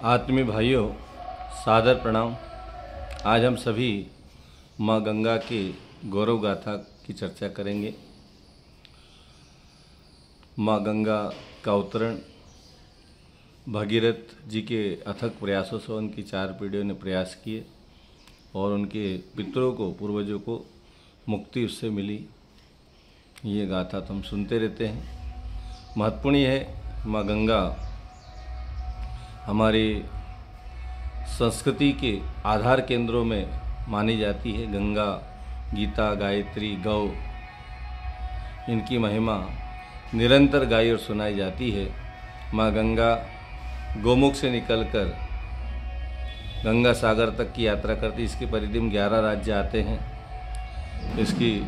आत्मीय भाइयों, सादर प्रणाम। आज हम सभी माँ गंगा के गौरव गाथा की चर्चा करेंगे। माँ गंगा का अवतरण भगीरथ जी के अथक प्रयासों से उनकी 4 पीढ़ियों ने प्रयास किए और उनके पितरों को, पूर्वजों को मुक्ति उससे मिली। ये गाथा तो हम सुनते रहते हैं। महत्वपूर्ण है, माँ गंगा हमारी संस्कृति के आधार केंद्रों में मानी जाती है। गंगा, गीता, गायत्री, गौ, इनकी महिमा निरंतर गाई और सुनाई जाती है। माँ गंगा गोमुख से निकलकर गंगा सागर तक की यात्रा करती। इसकी परिधि में 11 राज्य आते हैं। इसकी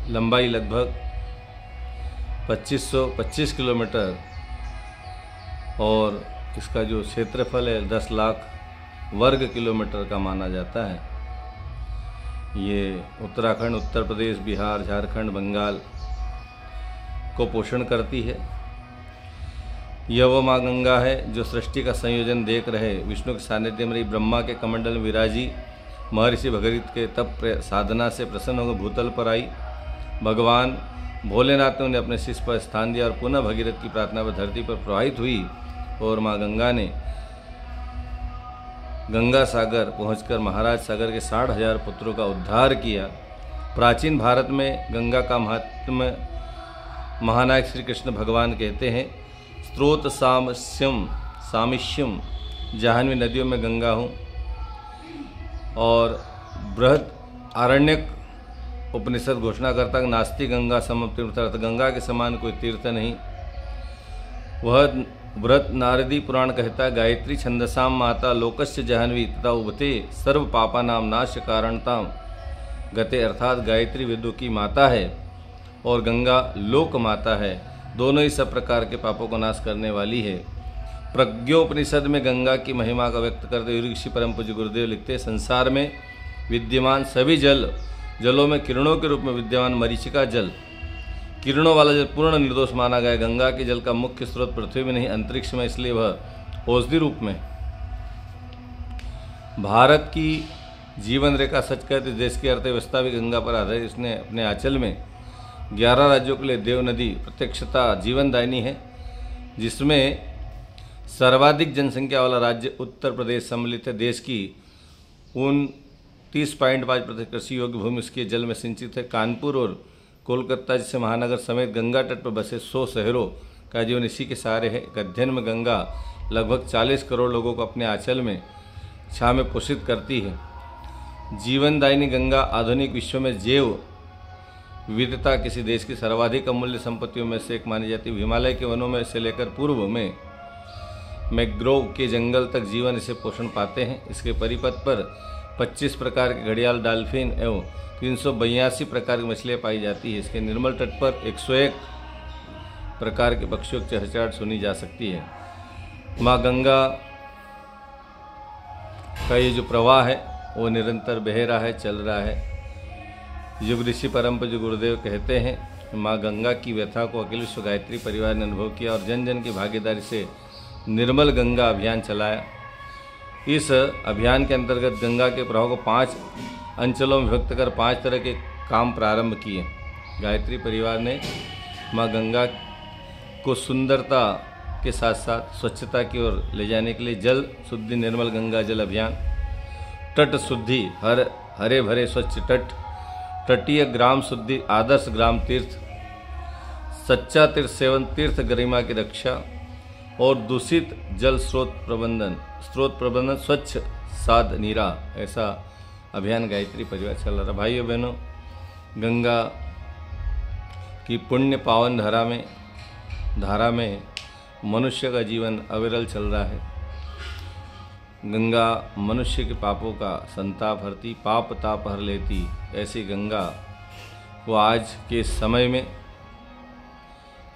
लंबाई लगभग 2525 किलोमीटर और इसका जो क्षेत्रफल है 10 लाख वर्ग किलोमीटर का माना जाता है। ये उत्तराखंड, उत्तर प्रदेश, बिहार, झारखंड, बंगाल को पोषण करती है। यह वो माँ गंगा है जो सृष्टि का संयोजन देख रहे विष्णु के सानिध्य में रही, ब्रह्मा के कमंडल में विराजी, महर्षि भगीरथ के तप साधना से प्रसन्न होकर भूतल पर आई। भगवान भोलेनाथ ने उन्हें अपने शीश पर स्थान दिया और पुनः भगीरथ की प्रार्थना पर धरती पर प्रवाहित हुई और माँ गंगा ने गंगा सागर पहुंचकर महाराज सागर के 60,000 पुत्रों का उद्धार किया। प्राचीन भारत में गंगा का महात्म्य महानायक श्री कृष्ण भगवान कहते हैं, स्रोत सामिश्यम, जाह्नवी नदियों में गंगा हूँ। और बृहद आरण्यक उपनिषद घोषणा करता है, नास्ति गंगा समम तीर्थ, गंगा के समान कोई तीर्थ नहीं। वह व्रत नारदी पुराण कहता है, गायत्री छंदसाम माता लोकस्य जाह्नवी तथा उभते सर्व पापा नाम नाश कारणताम गते, अर्थात गायत्री वेदों की माता है और गंगा लोक माता है। दोनों ही सब प्रकार के पापों को नाश करने वाली है। प्रज्ञोपनिषद में गंगा की महिमा का व्यक्त करते हुए ऋषि परम पूज्य गुरुदेव लिखते, संसार में विद्यमान सभी जलों में किरणों के रूप में विद्यमान मरीचिका जल, किरणों वाला जल पूर्ण निर्दोष माना गया। गंगा के जल का मुख्य स्रोत पृथ्वी में नहीं अंतरिक्ष में, इसलिए वह औषधि रूप में। भारत की जीवन रेखा सच कहते देश की अर्थव्यवस्था भी गंगा पर आधारित। इसने अपने आंचल में 11 राज्यों के लिए देव नदी प्रत्यक्षता जीवनदायिनी है, जिसमें सर्वाधिक जनसंख्या वाला राज्य उत्तर प्रदेश सम्मिलित है। देश की 29.5% कृषि योग्य भूमि उसके जल में सिंचित है। कानपुर और कोलकाता जैसे महानगर समेत गंगा तट पर बसे 100 शहरों का जीवन इसी के सहारे है। एक अध्ययन में गंगा लगभग 40 करोड़ लोगों को अपने आंचल में छाया में पोषित करती है। जीवनदायिनी गंगा आधुनिक विश्व में जैव विविधता किसी देश की सर्वाधिक अमूल्य संपत्तियों में से एक मानी जाती है। हिमालय के वनों में से लेकर पूर्व में मैंग्रोव के जंगल तक जीवन इसे पोषण पाते हैं। इसके परिपथ पर 25 प्रकार के घड़ियाल, डॉल्फिन एवं 382 प्रकार की मछलियाँ पाई जाती है। इसके निर्मल तट पर 101 प्रकार के पक्षियों की चहचहाट सुनी जा सकती है। माँ गंगा का ये जो प्रवाह है वो निरंतर बह रहा है, चल रहा है। युग ऋषि परम पूज्य गुरुदेव कहते हैं, माँ गंगा की व्यथा को अखिल विश्व गायत्री परिवार ने अनुभव किया और जन जन की भागीदारी से निर्मल गंगा अभियान चलाया। इस अभियान के अंतर्गत गंगा के प्रवाह को 5 अंचलों में विभक्त कर 5 तरह के काम प्रारंभ किए। गायत्री परिवार ने माँ गंगा को सुंदरता के साथ साथ स्वच्छता की ओर ले जाने के लिए जल शुद्धि निर्मल गंगा जल अभियान, तट शुद्धि हरे भरे स्वच्छ तट, तटीय ग्राम शुद्धि, आदर्श ग्राम तीर्थ, सच्चा तीर्थ सेवन, तीर्थ गरिमा की रक्षा और दूषित जल स्रोत प्रबंधन, स्वच्छ साध नीरा, ऐसा अभियान गायत्री परिवार चल रहा। भाइयों बहनों, गंगा की पुण्य पावन धारा में मनुष्य का जीवन अविरल चल रहा है। गंगा मनुष्य के पापों का संताप हरती, पाप ताप हर लेती। ऐसी गंगा को आज के समय में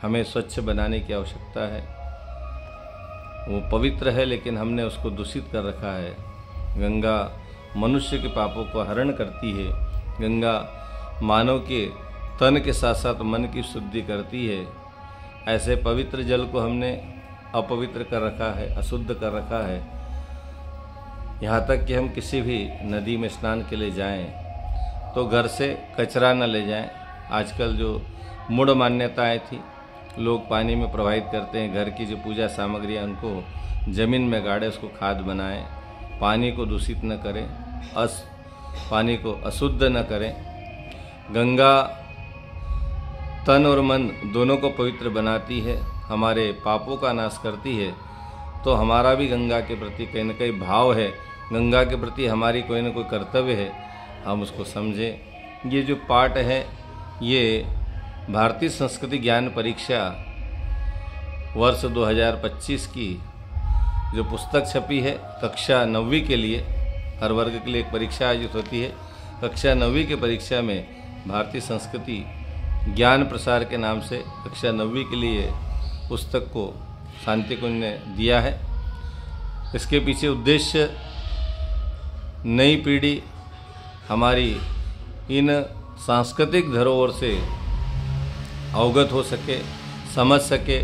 हमें स्वच्छ बनाने की आवश्यकता है। वो पवित्र है लेकिन हमने उसको दूषित कर रखा है। गंगा मनुष्य के पापों को हरण करती है। गंगा मानव के तन के साथ साथ मन की शुद्धि करती है। ऐसे पवित्र जल को हमने अपवित्र कर रखा है, अशुद्ध कर रखा है। यहाँ तक कि हम किसी भी नदी में स्नान के लिए जाएं तो घर से कचरा न ले जाएं। आजकल जो मूढ़ मान्यताएं थी, लोग पानी में प्रवाहित करते हैं, घर की जो पूजा सामग्री है उनको ज़मीन में गाड़े, उसको खाद बनाएं, पानी को दूषित न करें, पानी को अशुद्ध न करें। गंगा तन और मन दोनों को पवित्र बनाती है, हमारे पापों का नाश करती है। तो हमारा भी गंगा के प्रति कहीं न कहीं भाव है, गंगा के प्रति हमारी कोई न कोई कर्तव्य है, हम उसको समझें। ये जो पाठ है ये भारतीय संस्कृति ज्ञान परीक्षा वर्ष 2025 की जो पुस्तक छपी है, कक्षा 9वीं के लिए, हर वर्ग के लिए एक परीक्षा आयोजित होती है। कक्षा 9वीं की परीक्षा में भारतीय संस्कृति ज्ञान प्रसार के नाम से कक्षा 9वीं के लिए पुस्तक को शांति कुंज ने दिया है। इसके पीछे उद्देश्य नई पीढ़ी हमारी इन सांस्कृतिक धरोहर से अवगत हो सके, समझ सके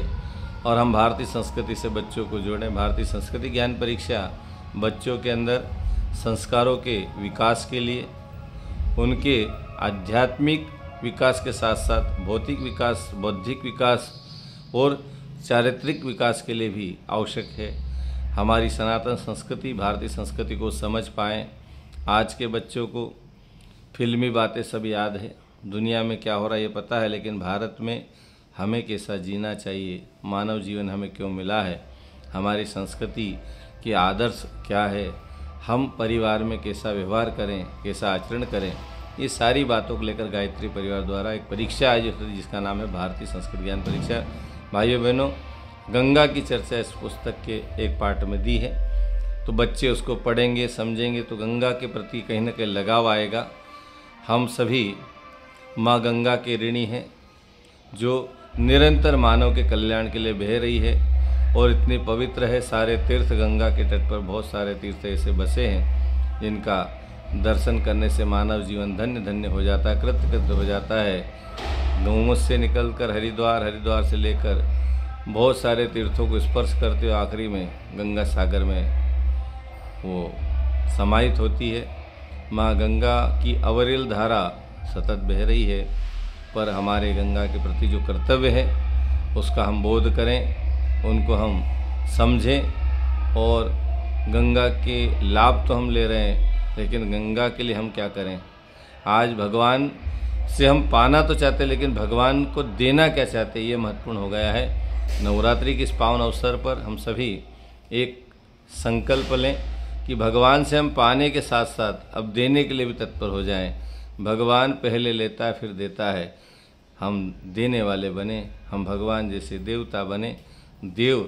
और हम भारतीय संस्कृति से बच्चों को जोड़ें। भारतीय संस्कृति ज्ञान परीक्षा बच्चों के अंदर संस्कारों के विकास के लिए, उनके आध्यात्मिक विकास के साथ साथ भौतिक विकास, बौद्धिक विकास और चारित्रिक विकास के लिए भी आवश्यक है। हमारी सनातन संस्कृति, भारतीय संस्कृति को समझ पाएँ। आज के बच्चों को फिल्मी बातें सब याद है, दुनिया में क्या हो रहा है ये पता है, लेकिन भारत में हमें कैसा जीना चाहिए, मानव जीवन हमें क्यों मिला है, हमारी संस्कृति के आदर्श क्या है, हम परिवार में कैसा व्यवहार करें, कैसा आचरण करें, ये सारी बातों को लेकर गायत्री परिवार द्वारा एक परीक्षा आयोजित होती है जिसका नाम है भारतीय संस्कृत ज्ञान परीक्षा। भाइयों बहनों, गंगा की चर्चा इस पुस्तक के एक पार्ट में दी है, तो बच्चे उसको पढ़ेंगे, समझेंगे तो गंगा के प्रति कहीं न कहीं लगाव आएगा। हम सभी माँ गंगा के ऋणी हैं जो निरंतर मानव के कल्याण के लिए बह रही है और इतनी पवित्र है। सारे तीर्थ गंगा के तट पर बहुत सारे तीर्थ ऐसे बसे हैं जिनका दर्शन करने से मानव जीवन धन्य धन्य हो जाता है, कृत्य कृत्य हो जाता है। डोमस से निकलकर हरिद्वार, हरिद्वार से लेकर बहुत सारे तीर्थों को स्पर्श करते हुए आखिरी में गंगा सागर में वो समाहित होती है। माँ गंगा की अविरल धारा सतत बह रही है, पर हमारे गंगा के प्रति जो कर्तव्य है उसका हम बोध करें, उनको हम समझें और गंगा के लाभ तो हम ले रहे हैं लेकिन गंगा के लिए हम क्या करें। आज भगवान से हम पाना तो चाहते हैं लेकिन भगवान को देना क्या चाहते हैं, ये महत्वपूर्ण हो गया है। नवरात्रि के इस पावन अवसर पर हम सभी एक संकल्प लें कि भगवान से हम पाने के साथ साथ अब देने के लिए भी तत्पर हो जाएं। भगवान पहले लेता है फिर देता है, हम देने वाले बने, हम भगवान जैसे देवता बने। देव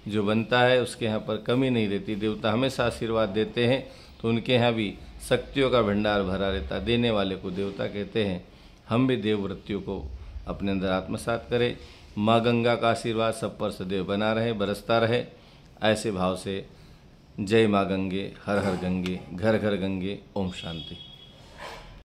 जो बनता है उसके यहाँ पर कमी नहीं रहती, देवता हमेशा आशीर्वाद देते हैं तो उनके यहाँ भी शक्तियों का भंडार भरा रहता है, देने वाले को देवता कहते हैं। हम भी देववृत्तियों को अपने अंदर आत्मसात करें। माँ गंगा का आशीर्वाद सब पर सदैव बना रहे, बरसता रहे। ऐसे भाव से जय माँ गंगे, हर हर गंगे, घर घर गंगे, ओम शांति।